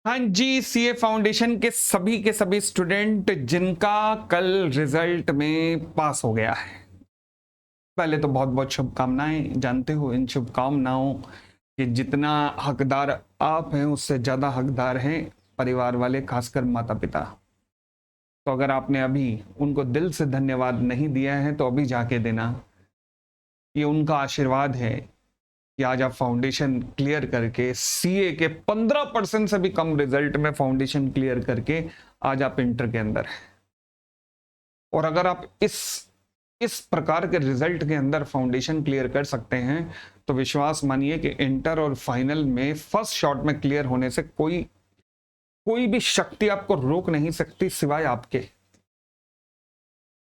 हाँ जी, CA foundation के सभी स्टूडेंट जिनका कल रिजल्ट में पास हो गया है, पहले तो बहुत बहुत शुभकामनाएं। जानते हो इन शुभकामनाओं कि जितना हकदार आप हैं उससे ज़्यादा हकदार हैं परिवार वाले, खासकर माता पिता। तो अगर आपने अभी उनको दिल से धन्यवाद नहीं दिया है तो अभी जाके देना। ये उनका आशीर्वाद है कि आज आप फाउंडेशन क्लियर करके सीए के 15% से भी कम रिजल्ट में फाउंडेशन क्लियर करके आज आप इंटर के अंदर हैं। और अगर आप इस प्रकार के रिजल्ट के अंदर फाउंडेशन क्लियर कर सकते हैं तो विश्वास मानिए कि इंटर और फाइनल में फर्स्ट शॉट में क्लियर होने से कोई भी शक्ति आपको रोक नहीं सकती सिवाय आपके।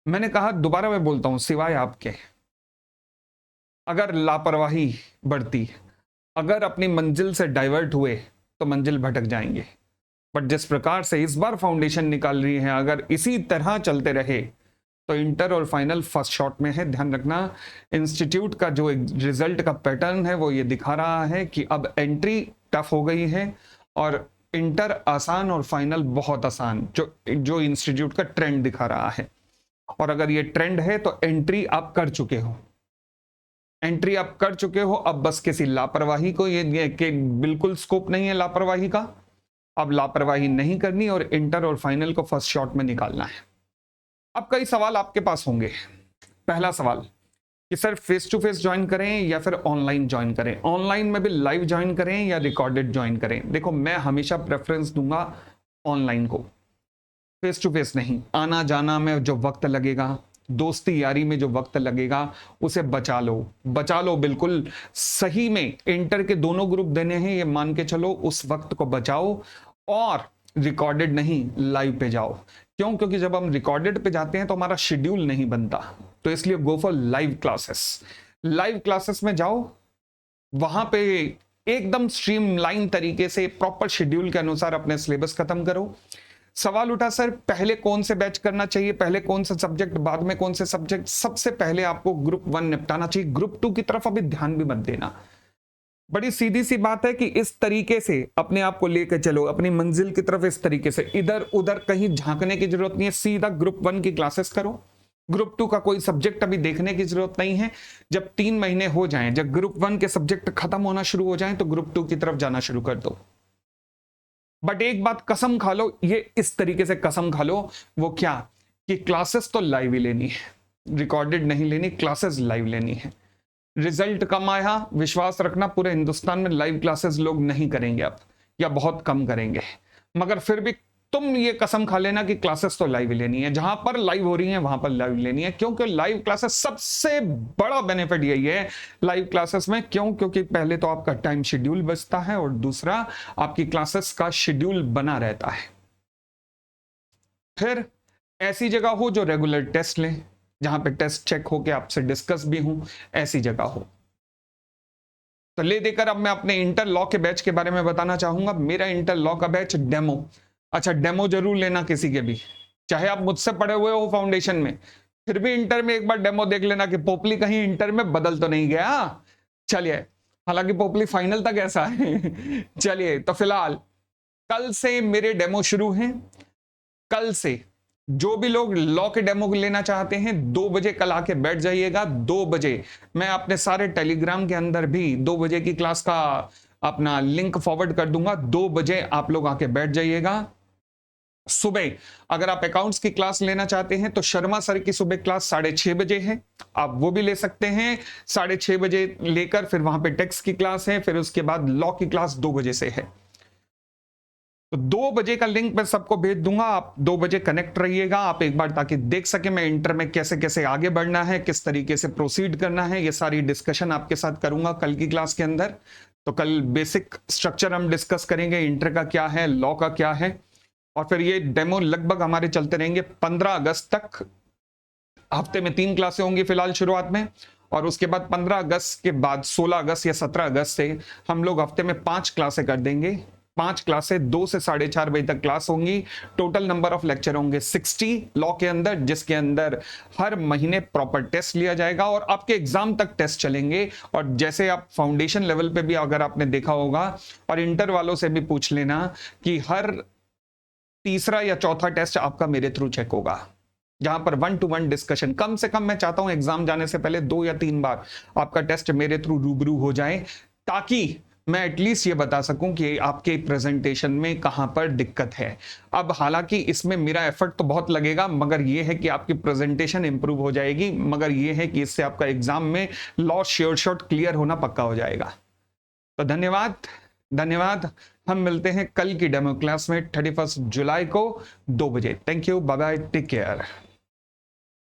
मैंने कहा, दोबारा मैं बोलता हूं, सिवाय आपके। अगर लापरवाही बढ़ती, अगर अपनी मंजिल से डाइवर्ट हुए तो मंजिल भटक जाएंगे। बट जिस प्रकार से इस बार फाउंडेशन निकाल रही है, अगर इसी तरह चलते रहे तो इंटर और फाइनल फर्स्ट शॉट में है। ध्यान रखना, इंस्टीट्यूट का जो रिजल्ट का पैटर्न है वो ये दिखा रहा है कि अब एंट्री टफ हो गई है और इंटर आसान और फाइनल बहुत आसान, जो इंस्टीट्यूट का ट्रेंड दिखा रहा है। और अगर ये ट्रेंड है तो एंट्री आप कर चुके हो, अब बस किसी लापरवाही को, ये कि बिल्कुल स्कोप नहीं है लापरवाही का। अब लापरवाही नहीं करनी और इंटर और फाइनल को फर्स्ट शॉट में निकालना है। अब कई सवाल आपके पास होंगे। पहला सवाल कि sir face to face join करें या फिर ऑनलाइन ज्वाइन करें, ऑनलाइन में भी लाइव ज्वाइन करें या रिकॉर्डेड ज्वाइन करें। देखो, मैं हमेशा प्रेफरेंस दूंगा ऑनलाइन को, फेस टू फेस नहीं। आना जाना में जो वक्त लगेगा, दोस्ती यारी में जो वक्त लगेगा, उसे बचा लो बिल्कुल। सही में इंटर के दोनों ग्रुप देने हैं, ये मान के चलो, उस वक्त को बचाओ और रिकॉर्डेड नहीं, लाइव पे जाओ। क्यों? क्योंकि जब हम रिकॉर्डेड पे जाते हैं तो हमारा शेड्यूल नहीं बनता, तो इसलिए go for live classes. Live classes में जाओ, वहां पे एकदम स्ट्रीमलाइन तरीके से प्रॉपर शेड्यूल के अनुसार अपने सिलेबस खत्म करो। सवाल उठा, सर पहले कौन से बैच करना चाहिए, पहले कौन सा सब्जेक्ट, बाद में कौन से सब्जेक्ट? सबसे पहले आपको ग्रुप 1 निपटाना चाहिए, ग्रुप 2 की तरफ अभी ध्यान भी मत देना। बड़ी सीधी सी बात है कि इस तरीके से अपने आप को लेकर चलो अपनी मंजिल की तरफ, इस तरीके से इधर उधर कहीं झांकने की जरूरत नहीं है। सीधा ग्रुप 1 की क्लासेस करो, ग्रुप 2 का कोई सब्जेक्ट अभी देखने की जरूरत नहीं है। जब 3 महीने हो जाएं, जब ग्रुप 1 के सब्जेक्ट खत्म होना शुरू हो जाएं, तो ग्रुप 2 की तरफ जाना शुरू कर दो। बट एक बात कसम खा लो, ये इस तरीके से कसम खा लो, वो क्या, कि क्लासेस तो लाइव ही लेनी है, रिकॉर्डेड नहीं लेनी, क्लासेस लाइव लेनी है। रिजल्ट कम आया, विश्वास रखना पूरे हिंदुस्तान में लाइव क्लासेस लोग नहीं करेंगे अब, या बहुत कम करेंगे। मगर फिर भी तुम ये कसम खा लेना कि क्लासेस तो लाइव लेनी है, जहां पर लाइव हो रही है वहां पर लाइव लेनी है। क्योंकि लाइव क्लासेस, सबसे बड़ा बेनिफिट यही है लाइव क्लासेस में। क्यों? क्योंकि पहले तो आपका टाइम शेड्यूल बचता है और दूसरा आपकी क्लासेस का शेड्यूल बना रहता है। फिर ऐसी जगह हो जो रेगुलर टेस्ट लें, जहां पे टेस्ट चेक होके आपसे डिस्कस भी हूं, ऐसी जगह हो। तो ले देकर अब मैं अपने इंटर लॉ के बैच के बारे में बताना चाहूंगा। मेरा इंटर लॉ का बैच डेमो, अच्छा डेमो जरूर लेना किसी के भी, चाहे आप मुझसे पढ़े हुए हो फाउंडेशन में, फिर भी इंटर में एक बार डेमो देख लेना कि पोपली कहीं इंटर में बदल तो नहीं गया। चलिए, हालांकि पोपली फाइनल तक ऐसा है। चलिए, तो फिलहाल कल से मेरे डेमो शुरू हैं। कल से जो भी लोग लॉ के डेमो लेना चाहते हैं, 2 बजे कल आके बैठ जाइएगा। 2 बजे मैं अपने सारे टेलीग्राम के अंदर भी 2 बजे की क्लास का अपना लिंक फॉरवर्ड कर दूंगा। 2 बजे आप लोग आके बैठ जाइएगा। सुबह अगर आप अकाउंट्स की क्लास लेना चाहते हैं तो शर्मा सर की सुबह क्लास 6:30 बजे है, आप वो भी ले सकते हैं। 6:30 बजे लेकर फिर वहां पे टैक्स की क्लास है, फिर उसके बाद लॉ की क्लास 2 बजे से है। तो 2 बजे का लिंक मैं सबको भेज दूंगा, आप 2 बजे कनेक्ट रहिएगा आप एक बार, ताकि देख सके मैं इंटर में कैसे कैसे आगे बढ़ना है, किस तरीके से प्रोसीड करना है। ये सारी डिस्कशन आपके साथ करूंगा कल की क्लास के अंदर। तो कल बेसिक स्ट्रक्चर हम डिस्कस करेंगे, इंटर का क्या है, लॉ का क्या है, और फिर ये डेमो लगभग हमारे चलते रहेंगे 15 अगस्त तक। हफ्ते में 3 क्लासें होंगी फिलहाल शुरुआत में, और उसके बाद 15 अगस्त के बाद 16 अगस्त या 17 अगस्त से हम लोग हफ्ते में 5 क्लासें कर देंगे। 5 क्लासें 2 से 4:30 बजे तक क्लास होंगी। टोटल नंबर ऑफ लेक्चर होंगे 60 लॉ के अंदर, जिसके अंदर हर महीने प्रॉपर टेस्ट लिया जाएगा और आपके एग्जाम तक टेस्ट चलेंगे। और जैसे आप फाउंडेशन लेवल पे भी अगर आपने देखा होगा और इंटर वालों से भी पूछ लेना कि हर तीसरा या चौथा टेस्ट आपका मेरे थ्रू चेक होगा, जहां पर 1 to 1 डिस्कशन। कम से कम मैं चाहता हूं एग्जाम जाने से पहले 2 या 3 बार आपका टेस्ट मेरे थ्रू रूबरू हो जाए, ताकि मैं एटलीस्ट ये बता सकूं कि आपके प्रेजेंटेशन में कहां पर दिक्कत है। अब हालांकि इसमें मेरा एफर्ट तो बहुत लगेगा, मगर ये है कि आपकी प्रेजेंटेशन इंप्रूव हो जाएगी, मगर ये है कि इससे आपका एग्जाम में लॉ श्योर शॉट क्लियर होना पक्का हो जाएगा। तो धन्यवाद धन्यवाद। हम मिलते हैं कल की डेमो क्लास में 31 जुलाई को 2 बजे। Thank you, bye bye, take care.